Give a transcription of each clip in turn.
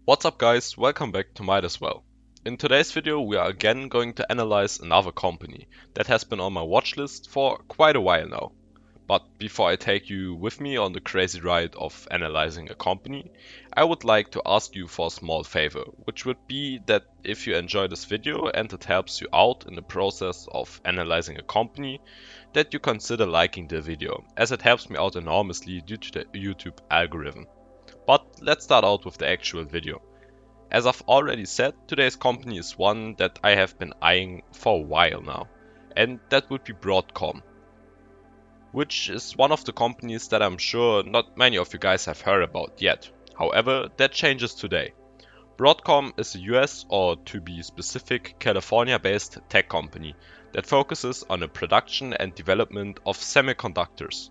What's up guys, welcome back to Might As Well. In today's video we are again going to analyze another company that has been on my watch list for quite a while now. But before I take you with me on the crazy ride of analyzing a company, I would like to ask you for a small favor, which would be that if you enjoy this video and it helps you out in the process of analyzing a company, that you consider liking the video, as it helps me out enormously due to the YouTube algorithm. But let's start out with the actual video. As I've already said, today's company is one that I have been eyeing for a while now, and that would be Broadcom, which is one of the companies that I'm sure not many of you guys have heard about yet. However, that changes today. Broadcom is a US, or to be specific, California-based tech company that focuses on the production and development of semiconductors.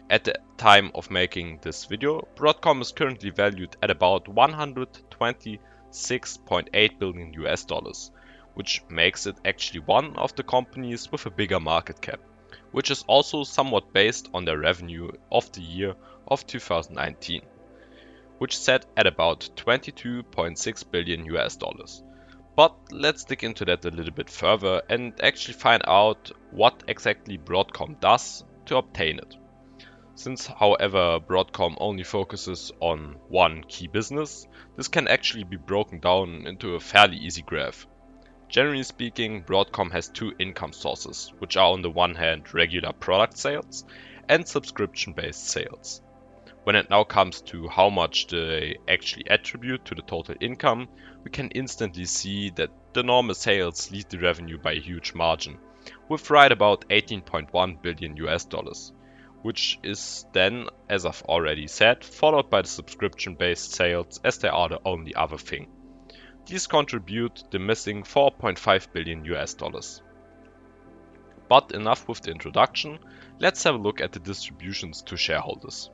At the time of making this video, Broadcom is currently valued at about 126.8 billion US dollars, which makes it actually one of the companies with a bigger market cap, which is also somewhat based on their revenue of the year of 2019, which sat at about 22.6 billion US dollars. But let's dig into that a little bit further and actually find out what exactly Broadcom does to obtain it. Since, however, Broadcom only focuses on one key business, this can actually be broken down into a fairly easy graph. Generally speaking, Broadcom has two income sources, which are on the one hand regular product sales and subscription-based sales. When it now comes to how much they actually attribute to the total income, we can instantly see that the normal sales lead the revenue by a huge margin, with right about 18.1 billion US dollars. Which is then, as I've already said, followed by the subscription-based sales, as they are the only other thing. These contribute the missing 4.5 billion US dollars. But enough with the introduction, let's have a look at the distributions to shareholders.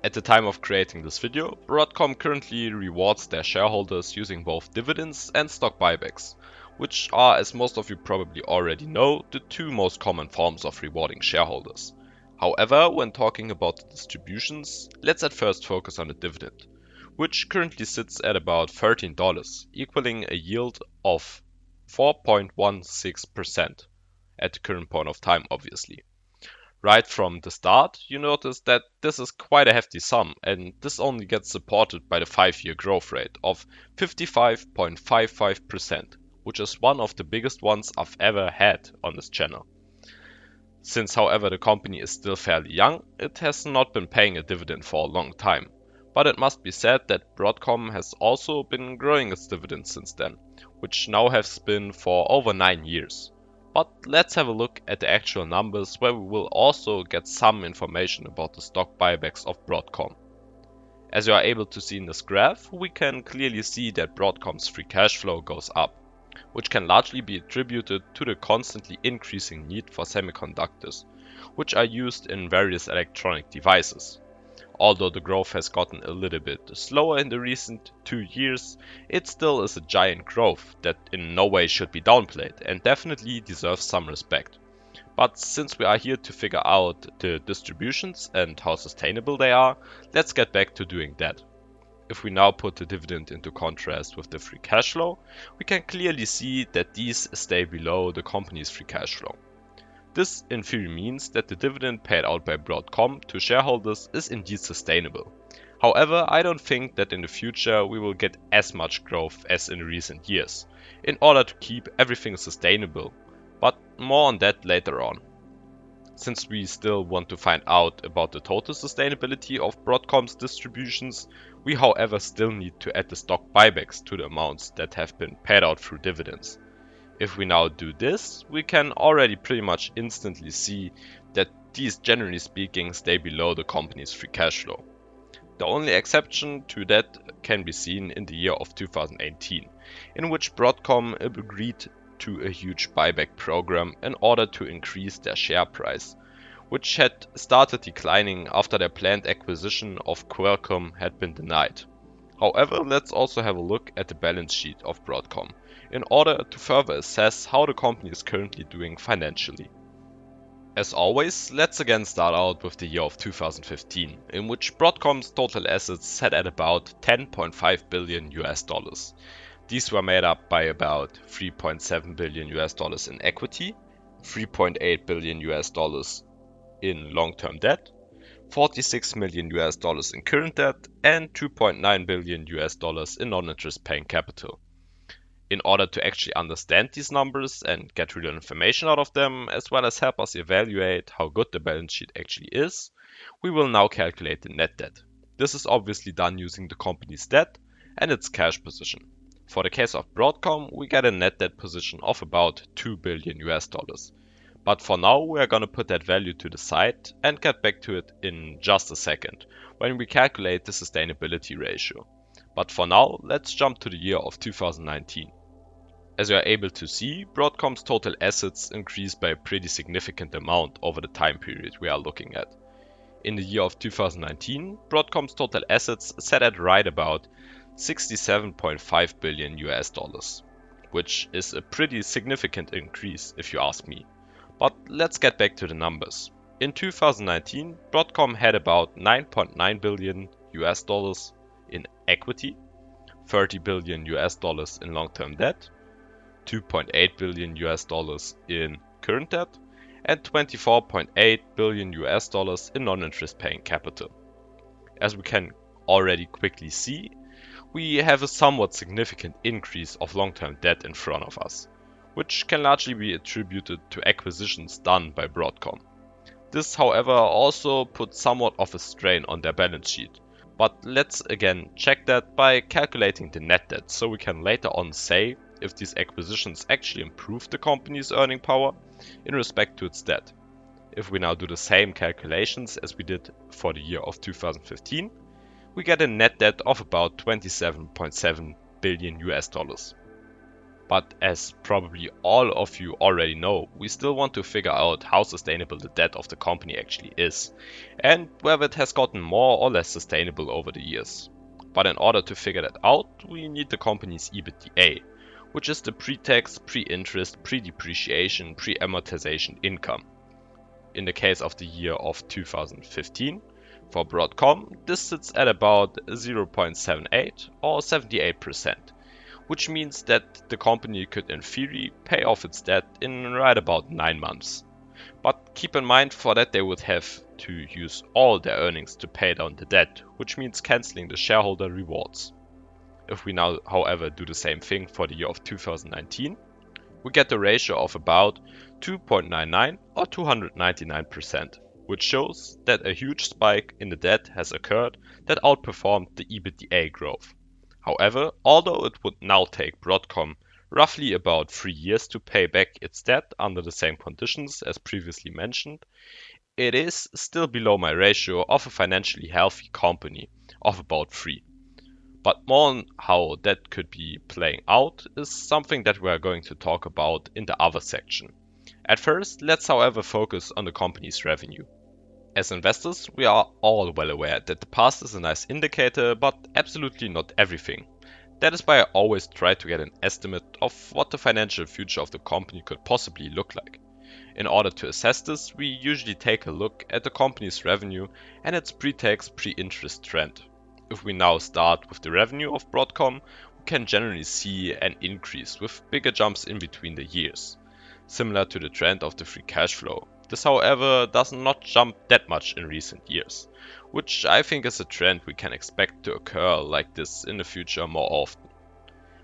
At the time of creating this video, Broadcom currently rewards their shareholders using both dividends and stock buybacks, which are, as most of you probably already know, the two most common forms of rewarding shareholders. However, when talking about the distributions, let's at first focus on the dividend, which currently sits at about $13, equaling a yield of 4.16% at the current point of time, obviously. Right from the start, you notice that this is quite a hefty sum, and this only gets supported by the 5-year growth rate of 55.55%, which is one of the biggest ones I've ever had on this channel. Since, however, the company is still fairly young, it has not been paying a dividend for a long time. But it must be said that Broadcom has also been growing its dividends since then, which now has been for over 9 years. But let's have a look at the actual numbers, where we will also get some information about the stock buybacks of Broadcom. As you are able to see in this graph, we can clearly see that Broadcom's free cash flow goes up, which can largely be attributed to the constantly increasing need for semiconductors, which are used in various electronic devices. Although the growth has gotten a little bit slower in the recent 2 years, it still is a giant growth that in no way should be downplayed and definitely deserves some respect. But since we are here to figure out the distributions and how sustainable they are, let's get back to doing that. If we now put the dividend into contrast with the free cash flow, we can clearly see that these stay below the company's free cash flow. This in theory means that the dividend paid out by Broadcom to shareholders is indeed sustainable. However, I don't think that in the future we will get as much growth as in recent years, in order to keep everything sustainable, but more on that later on. Since we still want to find out about the total sustainability of Broadcom's distributions, we however still need to add the stock buybacks to the amounts that have been paid out through dividends. If we now do this, we can already pretty much instantly see that these, generally speaking, stay below the company's free cash flow. The only exception to that can be seen in the year of 2018, in which Broadcom agreed to a huge buyback program in order to increase their share price, which had started declining after their planned acquisition of Qualcomm had been denied. However, let's also have a look at the balance sheet of Broadcom, in order to further assess how the company is currently doing financially. As always, let's again start out with the year of 2015, in which Broadcom's total assets sat at about 10.5 billion US dollars. These were made up by about 3.7 billion US dollars in equity, 3.8 billion US dollars in long-term debt, 46 million US dollars in current debt, and 2.9 billion US dollars in non-interest paying capital. In order to actually understand these numbers and get real information out of them, as well as help us evaluate how good the balance sheet actually is, we will now calculate the net debt. This is obviously done using the company's debt and its cash position. For the case of Broadcom, we get a net debt position of about 2 billion US dollars. But for now, we are going to put that value to the side and get back to it in just a second, when we calculate the sustainability ratio. But for now, let's jump to the year of 2019. As you are able to see, Broadcom's total assets increased by a pretty significant amount over the time period we are looking at. In the year of 2019, Broadcom's total assets sat at right about 67.5 billion US dollars, which is a pretty significant increase if you ask me. But let's get back to the numbers. In 2019, Broadcom had about 9.9 billion US dollars in equity, 30 billion US dollars in long-term debt, 2.8 billion US dollars in current debt, and 24.8 billion US dollars in non-interest paying capital. As we can already quickly see, we have a somewhat significant increase of long-term debt in front of us, which can largely be attributed to acquisitions done by Broadcom. This, however, also puts somewhat of a strain on their balance sheet. But let's again check that by calculating the net debt, so we can later on say if these acquisitions actually improve the company's earning power in respect to its debt. If we now do the same calculations as we did for the year of 2015, we get a net debt of about 27.7 billion US dollars. But as probably all of you already know, we still want to figure out how sustainable the debt of the company actually is, and whether it has gotten more or less sustainable over the years. But in order to figure that out, we need the company's EBITDA, which is the pre-tax, pre-interest, pre-depreciation, pre-amortization income. In the case of the year of 2015, for Broadcom, this sits at about 0.78 or 78%, which means that the company could in theory pay off its debt in right about 9 months. But keep in mind, for that they would have to use all their earnings to pay down the debt, which means cancelling the shareholder rewards. If we now, however, do the same thing for the year of 2019, we get a ratio of about 2.99 or 299%, which shows that a huge spike in the debt has occurred that outperformed the EBITDA growth. However, although it would now take Broadcom roughly about 3 years to pay back its debt under the same conditions as previously mentioned, it is still below my ratio of a financially healthy company of about 3. But more on how that could be playing out is something that we are going to talk about in the other section. At first, let's however focus on the company's revenue. As investors, we are all well aware that the past is a nice indicator, but absolutely not everything. That is why I always try to get an estimate of what the financial future of the company could possibly look like. In order to assess this, we usually take a look at the company's revenue and its pre-tax, pre-interest trend. If we now start with the revenue of Broadcom, we can generally see an increase with bigger jumps in between the years, similar to the trend of the free cash flow. This, however, does not jump that much in recent years, which I think is a trend we can expect to occur like this in the future more often.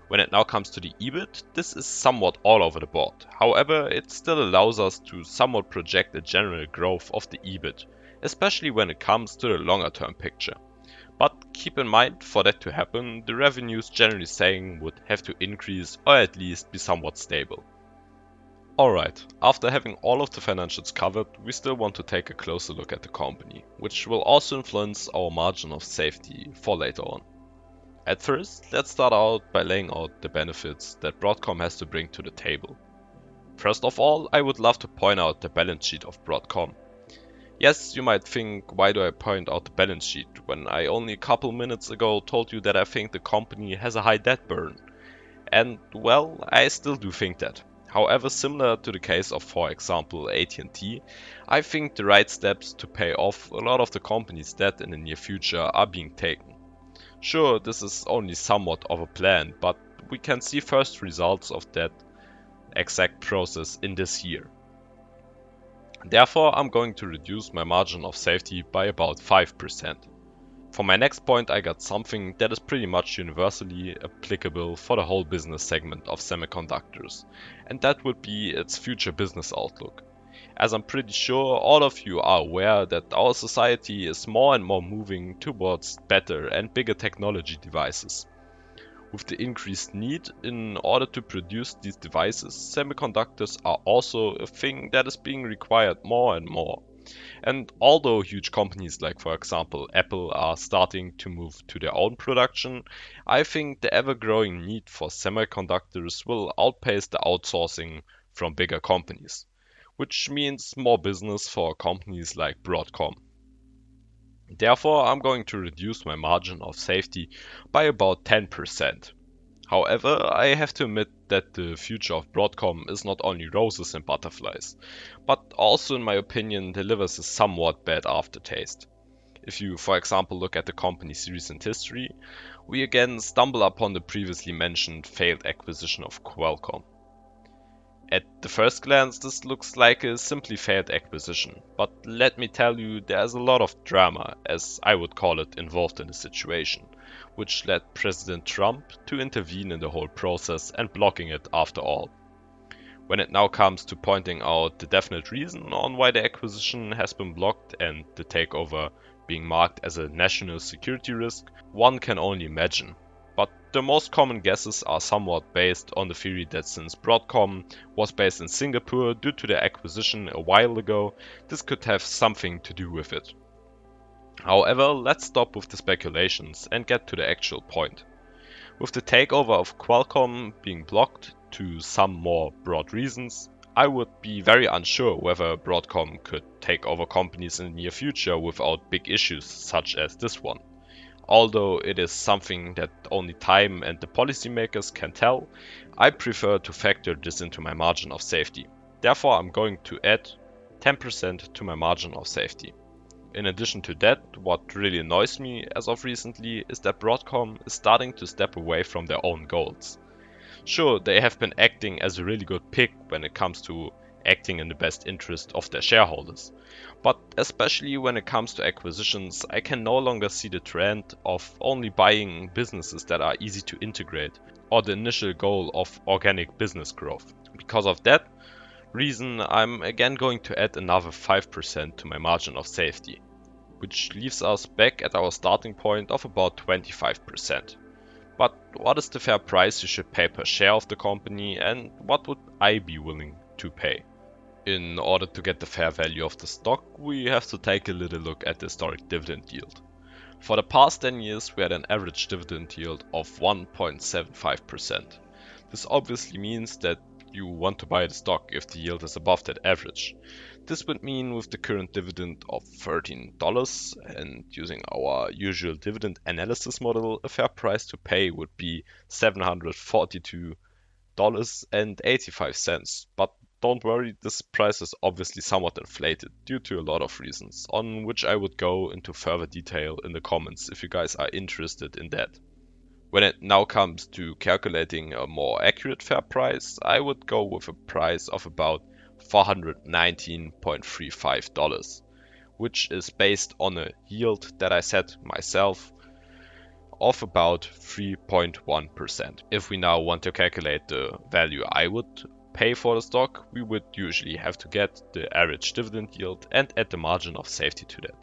When it now comes to the EBIT, this is somewhat all over the board. However, it still allows us to somewhat project a general growth of the EBIT, especially when it comes to the longer term picture. But keep in mind, for that to happen, the revenues generally saying would have to increase or at least be somewhat stable. Alright, after having all of the financials covered, we still want to take a closer look at the company, which will also influence our margin of safety for later on. At first, let's start out by laying out the benefits that Broadcom has to bring to the table. First of all, I would love to point out the balance sheet of Broadcom. Yes, you might think, why do I point out the balance sheet when I only a couple minutes ago told you that I think the company has a high debt burden? And well, I still do think that. However, similar to the case of, for example, AT&T, I think the right steps to pay off a lot of the company's debt in the near future are being taken. Sure, this is only somewhat of a plan, but we can see first results of that exact process in this year. Therefore, I'm going to reduce my margin of safety by about 5%. For my next point, I got something that is pretty much universally applicable for the whole business segment of semiconductors, and that would be its future business outlook. As I'm pretty sure all of you are aware that our society is more and more moving towards better and bigger technology devices. With the increased need in order to produce these devices, semiconductors are also a thing that is being required more and more. And although huge companies like, for example, Apple are starting to move to their own production, I think the ever-growing need for semiconductors will outpace the outsourcing from bigger companies, which means more business for companies like Broadcom. Therefore, I'm going to reduce my margin of safety by about 10%. However, I have to admit that the future of Broadcom is not only roses and butterflies, but also, in my opinion, delivers a somewhat bad aftertaste. If you, for example, look at the company's recent history, we again stumble upon the previously mentioned failed acquisition of Qualcomm. At the first glance, this looks like a simply failed acquisition, but let me tell you, there's a lot of drama, as I would call it, involved in the situation, which led President Trump to intervene in the whole process and blocking it after all. When it now comes to pointing out the definite reason on why the acquisition has been blocked and the takeover being marked as a national security risk, one can only imagine. But the most common guesses are somewhat based on the theory that since Broadcom was based in Singapore due to the acquisition a while ago, this could have something to do with it. However, let's stop with the speculations and get to the actual point. With the takeover of Qualcomm being blocked to some more broad reasons, I would be very unsure whether Broadcom could take over companies in the near future without big issues such as this one. Although it is something that only time and the policymakers can tell, I prefer to factor this into my margin of safety. Therefore, I'm going to add 10% to my margin of safety. In addition to that, what really annoys me as of recently is that Broadcom is starting to step away from their own goals. Sure, they have been acting as a really good pick when it comes to acting in the best interest of their shareholders. But especially when it comes to acquisitions, I can no longer see the trend of only buying businesses that are easy to integrate or the initial goal of organic business growth. Because of that reason, I'm again going to add another 5% to my margin of safety, which leaves us back at our starting point of about 25%. But what is the fair price you should pay per share of the company, and what would I be willing to pay? In order to get the fair value of the stock, we have to take a little look at the historic dividend yield. For the past 10 years, we had an average dividend yield of 1.75%. This obviously means that you want to buy the stock if the yield is above that average. This would mean with the current dividend of $13 and using our usual dividend analysis model, a fair price to pay would be $742.85. But don't worry, this price is obviously somewhat inflated due to a lot of reasons, on which I would go into further detail in the comments if you guys are interested in that. When it now comes to calculating a more accurate fair price, I would go with a price of about $419.35, which is based on a yield that I set myself of about 3.1%. If we now want to calculate the value I would pay for the stock, we would usually have to get the average dividend yield and add the margin of safety to that.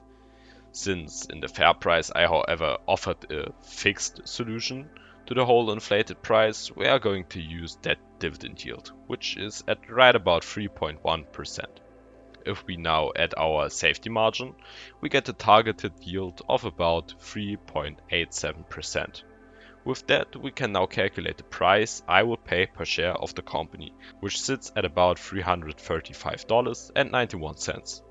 Since in the fair price I, however, offered a fixed solution to the whole inflated price, we are going to use that dividend yield, which is at right about 3.1%. If we now add our safety margin, we get a targeted yield of about 3.87%. With that, we can now calculate the price I would pay per share of the company, which sits at about $335.91.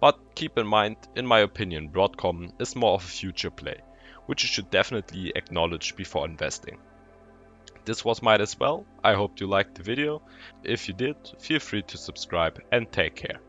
But keep in mind, in my opinion, Broadcom is more of a future play, which you should definitely acknowledge before investing. This was might as well. I hope you liked the video. If you did, feel free to subscribe and take care.